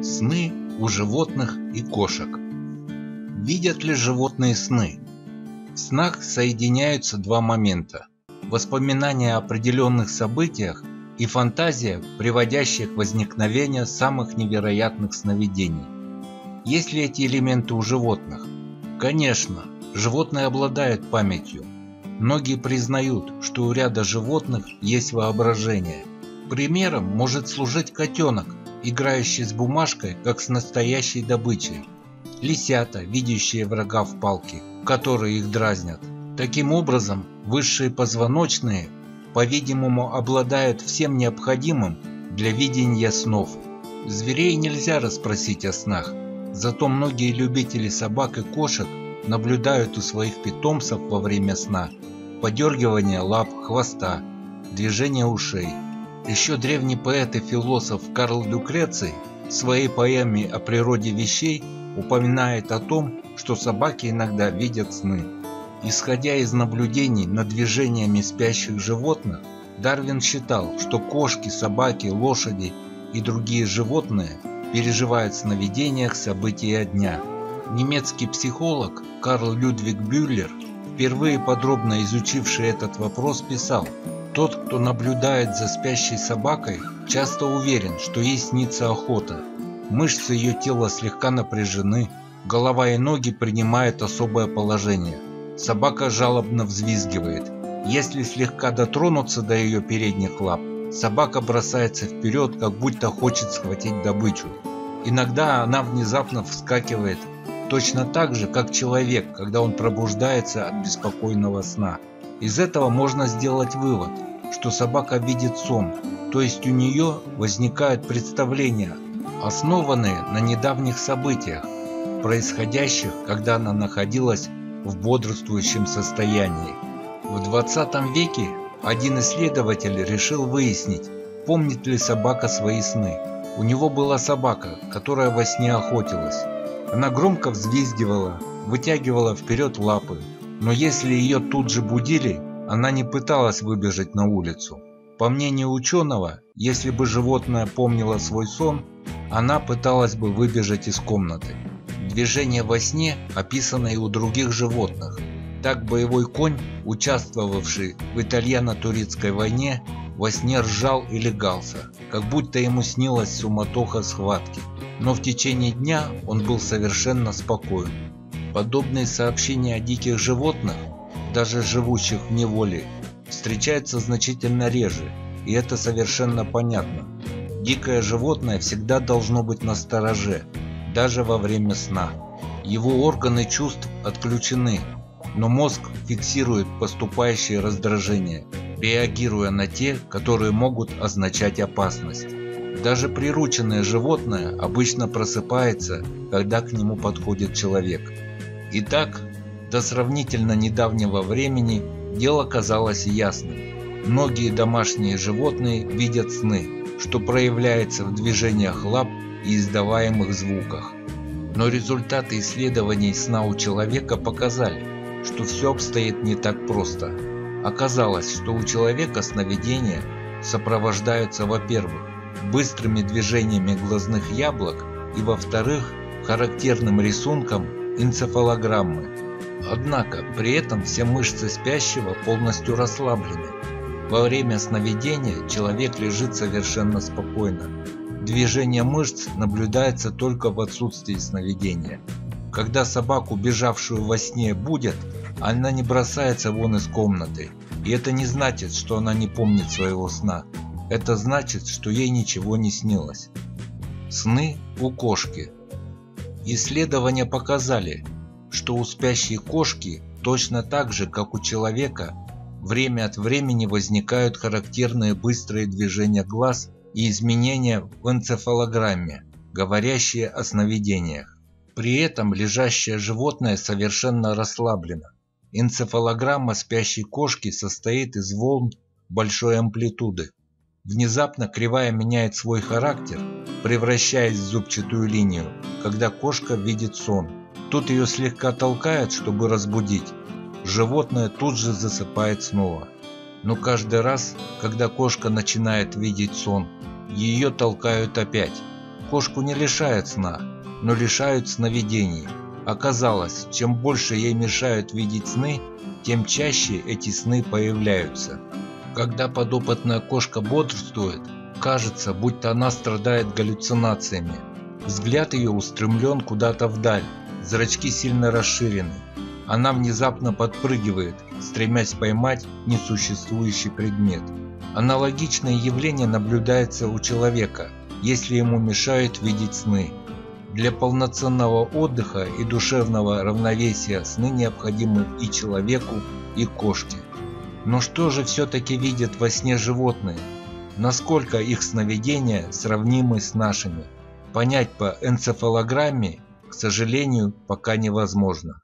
Сны у животных и кошек. Видят ли животные сны? В снах соединяются два момента: воспоминания о определенных событиях и фантазия, приводящая к возникновению самых невероятных сновидений. Есть ли эти элементы у животных? Конечно, животные обладают памятью. Многие признают, что у ряда животных есть воображение. Примером может служить котенок, играющий с бумажкой, как с настоящей добычей. Лисята, видящие врага в палке, которые их дразнят. Таким образом, высшие позвоночные, по-видимому, обладают всем необходимым для видения снов. Зверей нельзя расспросить о снах, зато многие любители собак и кошек наблюдают у своих питомцев во время сна подергивание лап, хвоста, движение ушей. Еще древний поэт и философ Карл Люкреций в своей поэме о природе вещей упоминает о том, что собаки иногда видят сны. Исходя из наблюдений над движениями спящих животных, Дарвин считал, что кошки, собаки, лошади и другие животные переживают в сновидениях события дня. Немецкий психолог Карл Людвиг Бюллер, впервые подробно изучивший этот вопрос, писал: «Тот, кто наблюдает за спящей собакой, часто уверен, что ей снится охота. Мышцы ее тела слегка напряжены, голова и ноги принимают особое положение. Собака жалобно взвизгивает. Если слегка дотронуться до ее передних лап, собака бросается вперед, как будто хочет схватить добычу. Иногда она внезапно вскакивает, точно так же, как человек, когда он пробуждается от беспокойного сна. Из этого можно сделать вывод, что собака видит сон, то есть у нее возникают представления, основанные на недавних событиях, происходящих, когда она находилась в бодрствующем состоянии». В 20 веке один исследователь решил выяснить, помнит ли собака свои сны. У него была собака, которая во сне охотилась. Она громко взвизгивала, вытягивала вперед лапы, но если ее тут же будили, она не пыталась выбежать на улицу. По мнению ученого, если бы животное помнило свой сон, она пыталась бы выбежать из комнаты. Движение во сне описано и у других животных. Так боевой конь, участвовавший в итальяно-турецкой войне, во сне ржал и легался, как будто ему снилась суматоха схватки. Но в течение дня он был совершенно спокоен. Подобные сообщения о диких животных, даже живущих в неволе, встречаются значительно реже, и это совершенно понятно. Дикое животное всегда должно быть настороже, даже во время сна. Его органы чувств отключены, но мозг фиксирует поступающие раздражения, реагируя на те, которые могут означать опасность. Даже прирученное животное обычно просыпается, когда к нему подходит человек. Итак, до сравнительно недавнего времени дело казалось ясным. Многие домашние животные видят сны, что проявляется в движениях лап и издаваемых звуках. Но результаты исследований сна у человека показали, что все обстоит не так просто. Оказалось, что у человека сновидения сопровождаются, во-первых, быстрыми движениями глазных яблок и, во-вторых, характерным рисунком энцефалограммы. Однако при этом все мышцы спящего полностью расслаблены. Во время сновидения человек лежит совершенно спокойно. Движение мышц наблюдается только в отсутствии сновидения. Когда собаку, бежавшую во сне, будят, она не бросается вон из комнаты. И это не значит, что она не помнит своего сна. Это значит, что ей ничего не снилось. Сны у кошки. Исследования показали, что у спящей кошки точно так же, как у человека, время от времени возникают характерные быстрые движения глаз и изменения в энцефалограмме, говорящие о сновидениях. При этом лежащее животное совершенно расслаблено. Энцефалограмма спящей кошки состоит из волн большой амплитуды. Внезапно кривая меняет свой характер, превращаясь в зубчатую линию, когда кошка видит сон. Тут ее слегка толкают, чтобы разбудить. Животное тут же засыпает снова. Но каждый раз, когда кошка начинает видеть сон, ее толкают опять. Кошку не лишают сна, но лишают сновидений. Оказалось, чем больше ей мешают видеть сны, тем чаще эти сны появляются. Когда подопытная кошка бодрствует, кажется, будто она страдает галлюцинациями. Взгляд ее устремлен куда-то вдаль, зрачки сильно расширены. Она внезапно подпрыгивает, стремясь поймать несуществующий предмет. Аналогичное явление наблюдается у человека, если ему мешают видеть сны. Для полноценного отдыха и душевного равновесия сны необходимы и человеку, и кошке. Но что же все-таки видят во сне животные? Насколько их сновидения сравнимы с нашими? Понять по энцефалограмме, к сожалению, пока невозможно.